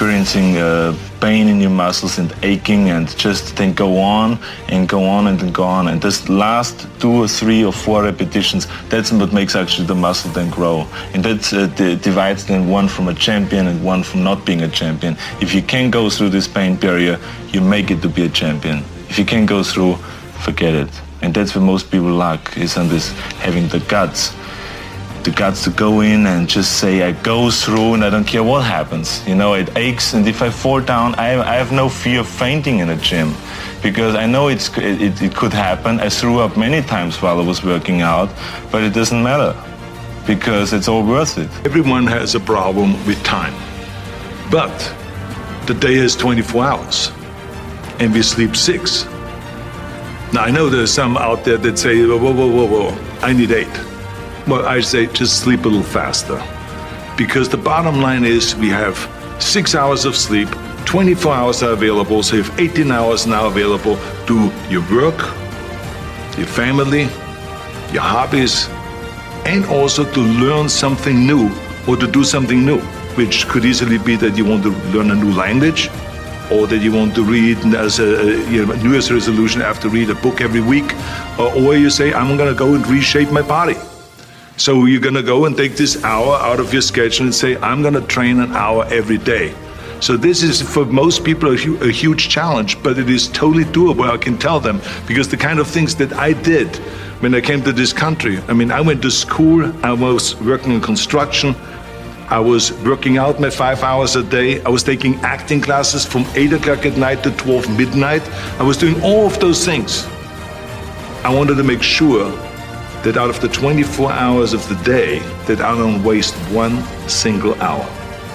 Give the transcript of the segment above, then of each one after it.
experiencing pain in your muscles and aching, and just then go on and go on and then go on. And this last 2 or 3 or 4 repetitions, that's what makes actually the muscle then grow. And that divides then one from a champion and one from not being a champion. If you can go through this pain barrier, you make it to be a champion. If you can't go through, forget it. And that's where most people lack, is on this having the guts to go in and just say, I go through and I don't care what happens. You know, it aches, and if I fall down, I have no fear of fainting in a gym, because I know it could happen. I threw up many times while I was working out, but it doesn't matter, because it's all worth it. Everyone has a problem with time, but the day has 24 hours, and we sleep 6. Now, I know there's some out there that say, whoa, I need 8. Well, I say just sleep a little faster, because the bottom line is we have 6 hours of sleep, 24 hours are available, so you have 18 hours now available to your work, your family, your hobbies, and also to learn something new or to do something new, which could easily be that you want to learn a new language, or that you want to read as a New Year's resolution, have to read a book every week, or you say, I'm gonna go and reshape my body. So you're gonna go and take this hour out of your schedule and say, I'm gonna train an hour every day. So this is, for most people, a huge challenge, but it is totally doable, I can tell them, because the kind of things that I did when I came to this country, I mean, I went to school, I was working in construction, I was working out my 5 hours a day. I was taking acting classes from 8 o'clock at night to 12 midnight. I was doing all of those things. I wanted to make sure that out of the 24 hours of the day, that I don't waste one single hour.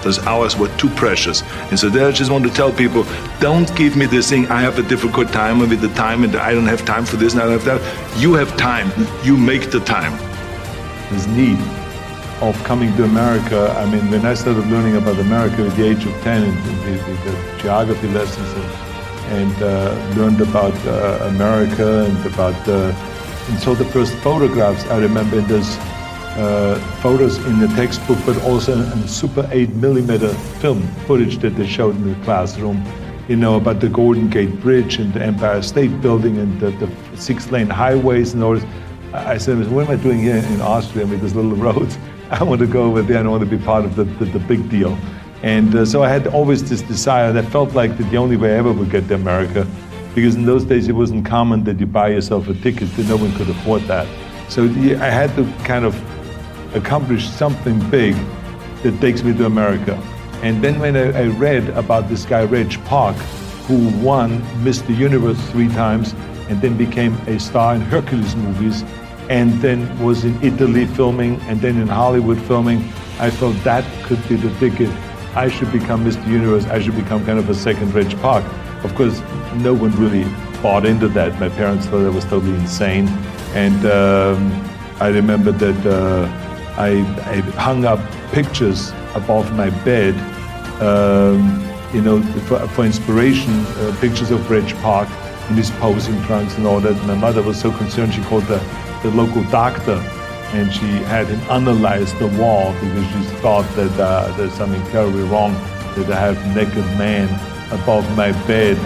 Those hours were too precious. And so there I just want to tell people, don't give me this thing, I have a difficult time with the time and I don't have time for this and I don't have that. You have time, you make the time. There's need of coming to America. I mean, when I started learning about America at the age of 10, and the geography lessons, and learned about America and about, and so the first photographs, I remember there's photos in the textbook, but also in Super 8mm film footage that they showed in the classroom, you know, about the Golden Gate Bridge and the Empire State Building and the 6-lane highways and all this. I said, what am I doing here in Austria with these little roads? I want to go over there and I want to be part of the big deal. And so I had always this desire, and I felt like that the only way I ever would get to America, because in those days it wasn't common that you buy yourself a ticket, that no one could afford that. So I had to kind of accomplish something big that takes me to America. And then when I read about this guy, Reg Park, who won Mr. Universe 3 times and then became a star in Hercules movies, and then was in Italy filming, and then in Hollywood filming, I felt that could be the ticket. I should become Mr. Universe, I should become kind of a second Reg Park. Of course, no one really bought into that. My parents thought I was totally insane. And I remember that I hung up pictures above my bed, you know, for inspiration, pictures of Reg Park in his posing trunks and all that. My mother was so concerned, she called the local doctor, and she had him analyze the wall because she thought that there's something terribly wrong, that I have a naked man above my bed,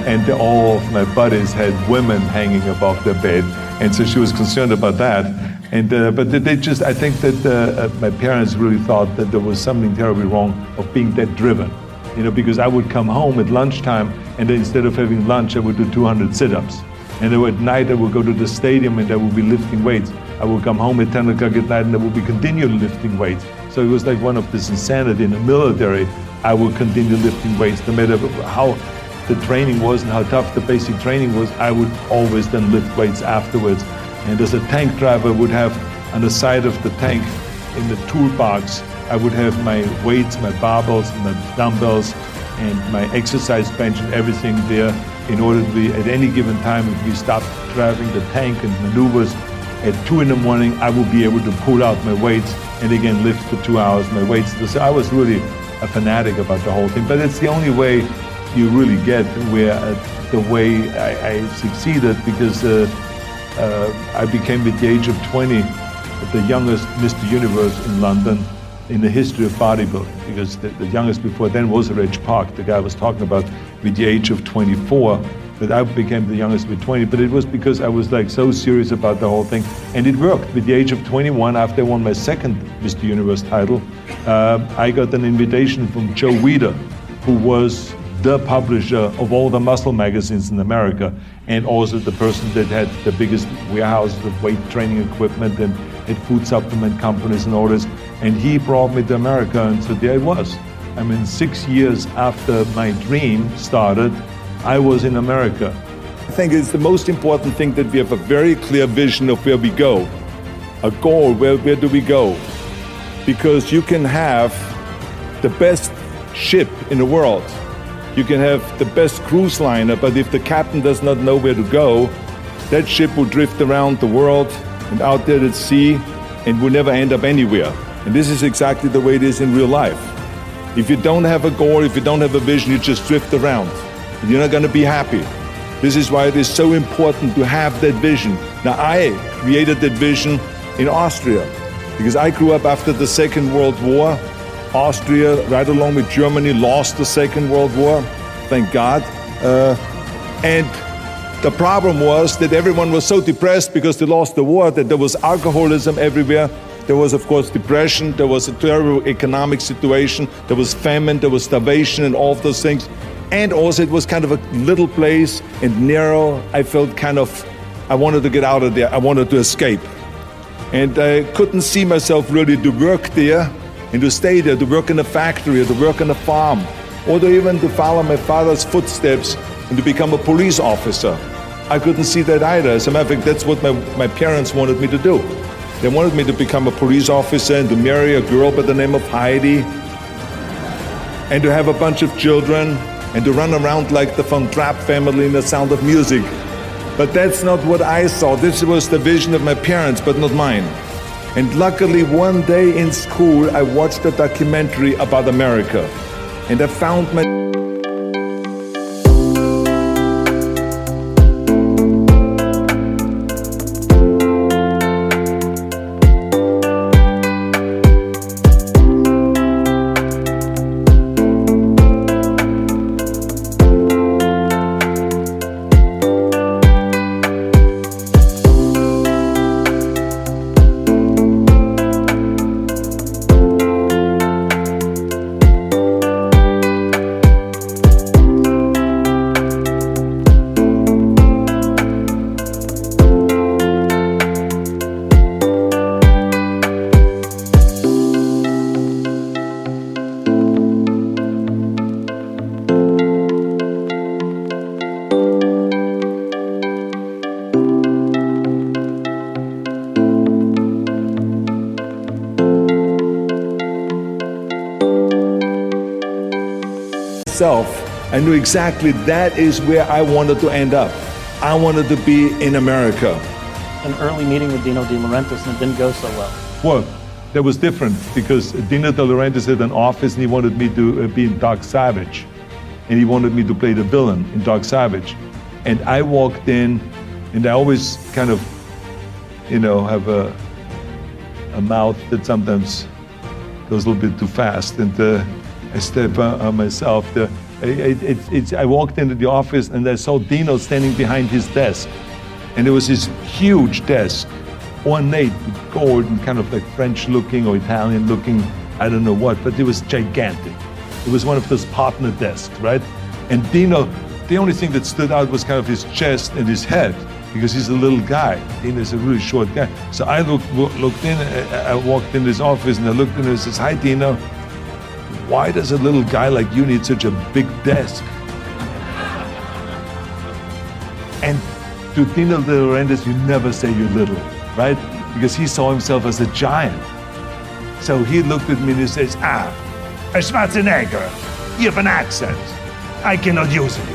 and all of my buddies had women hanging above their bed, and so she was concerned about that. And but they just, I think that my parents really thought that there was something terribly wrong of being that driven, you know, because I would come home at lunchtime, and then instead of having lunch, I would do 200 sit-ups. And then at night, I would go to the stadium and I would be lifting weights. I would come home at 10 o'clock at night and I would be continually lifting weights. So it was like one of this insanity in the military. I would continue lifting weights no matter how the training was and how tough the basic training was. I would always then lift weights afterwards. And as a tank driver, I would have on the side of the tank in the toolbox, I would have my weights, my barbells, my dumbbells, and my exercise bench and everything there, in order to be, at any given time, if we stopped driving the tank and maneuvers at 2 in the morning, I would be able to pull out my weights and again lift for 2 hours my weights. So I was really a fanatic about the whole thing, but it's the only way you really get where the way I succeeded, because I became at the age of 20 the youngest Mr. Universe in London, in the history of bodybuilding, because the youngest before then was Reg Park, the guy I was talking about, with the age of 24. But I became the youngest with 20, but it was because I was like so serious about the whole thing. And it worked. With the age of 21, after I won my second Mr. Universe title, I got an invitation from Joe Weider, who was the publisher of all the muscle magazines in America, and also the person that had the biggest warehouses of weight training equipment and food supplement companies and all this. And he brought me to America, and so there I was. I mean, 6 years after my dream started, I was in America. I think it's the most important thing that we have a very clear vision of where we go. A goal, where do we go? Because you can have the best ship in the world. You can have the best cruise liner, but if the captain does not know where to go, that ship will drift around the world and out there at sea and will never end up anywhere. And this is exactly the way it is in real life. If you don't have a goal, if you don't have a vision, you just drift around. You're not going to be happy. This is why it is so important to have that vision. Now, I created that vision in Austria because I grew up after the Second World War. Austria, right along with Germany, lost the Second World War, thank God. And the problem was that everyone was so depressed because they lost the war, that there was alcoholism everywhere. There was, of course, depression. There was a terrible economic situation. There was famine. There was starvation and all of those things. And also it was kind of a little place and narrow. I felt I wanted to get out of there. I wanted to escape. And I couldn't see myself really to work there and to stay there, to work in a factory or to work on a farm, or to even to follow my father's footsteps and to become a police officer. I couldn't see that either. As a matter of fact, that's what my parents wanted me to do. They wanted me to become a police officer and to marry a girl by the name of Heidi and to have a bunch of children and to run around like the Von Trapp family in The Sound of Music. But that's not what I saw. This was the vision of my parents, but not mine. And luckily, one day in school, I watched a documentary about America. And I found my I knew exactly that is where I wanted to end up. I wanted to be in America. An early meeting with Dino De Laurentiis and it didn't go so well. Well, that was different because Dino De Laurentiis had an office and he wanted me to be in Doc Savage. And he wanted me to play the villain in Doc Savage. And I walked in, and I always kind of, have a mouth that sometimes goes a little bit too fast. And I step on myself. I walked into the office and I saw Dino standing behind his desk. And there was this huge desk, ornate with gold and kind of like French looking or Italian looking, I don't know what, but it was gigantic. It was one of those partner desks, right? And Dino, the only thing that stood out was kind of his chest and his head, because he's a little guy. Dino's a really short guy. So I looked in, I walked in his office and I looked in and I says, "Hi, Dino. Why does a little guy like you need such a big desk?" And to Dino De Laurentiis, you never say you're little, right? Because he saw himself as a giant. So he looked at me and he says, Schwarzenegger, you have an accent. I cannot use it.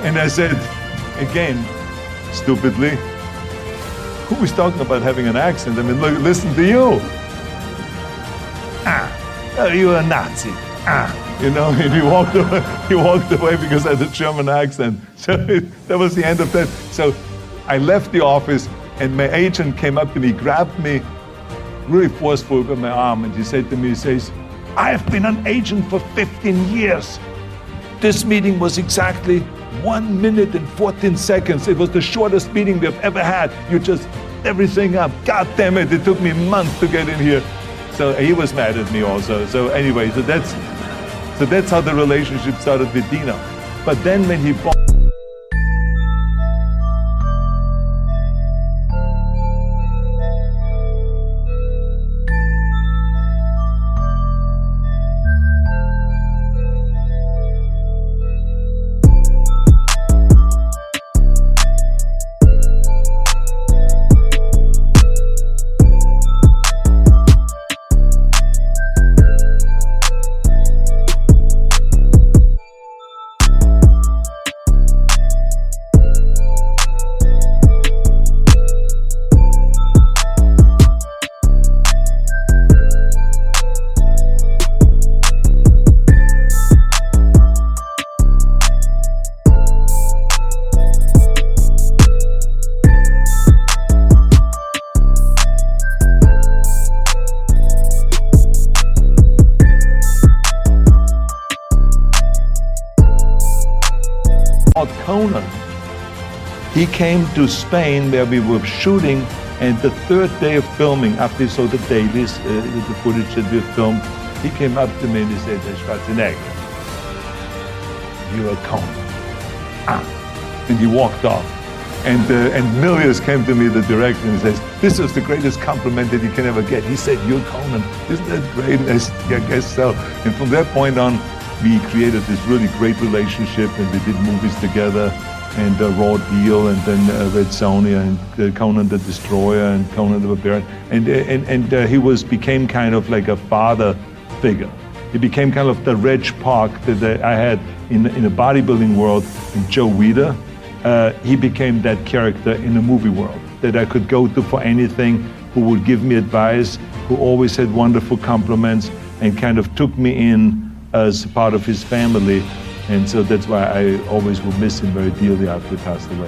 And I said, again, stupidly, who is talking about having an accent? I mean, look, listen to you. You're a Nazi. And he walked away because I had a German accent. So that was the end of that. So I left the office and my agent came up to me, grabbed me really forceful with my arm, and he said to me, he says, "I've been an agent for 15 years. This meeting was exactly 1 minute and 14 seconds. It was the shortest meeting we've ever had. You just everything up. God damn it, it took me months to get in here." So he was mad at me also. So anyway, so that's how the relationship started with Dino. But then when he bought Conan, he came to Spain where we were shooting, and the third day of filming, after he saw the dailies, the footage that we filmed, he came up to me and he said, "Schwarzenegger, you're a Conan." And he walked off. And Milius came to me, the director, and says, "This was the greatest compliment that you can ever get." He said, "You're Conan. Isn't that great?" And I said, "Yeah, I guess so." And from that point on, we created this really great relationship, and we did movies together, and Raw Deal, and then Red Sonja, and Conan the Destroyer, and Conan the Barbarian. And he became kind of like a father figure. He became kind of the Reg Park that I had in the bodybuilding world in Joe Weider. He became that character in the movie world that I could go to for anything, who would give me advice, who always had wonderful compliments, and kind of took me in as part of his family. And so that's why I always will miss him very dearly after he passed away.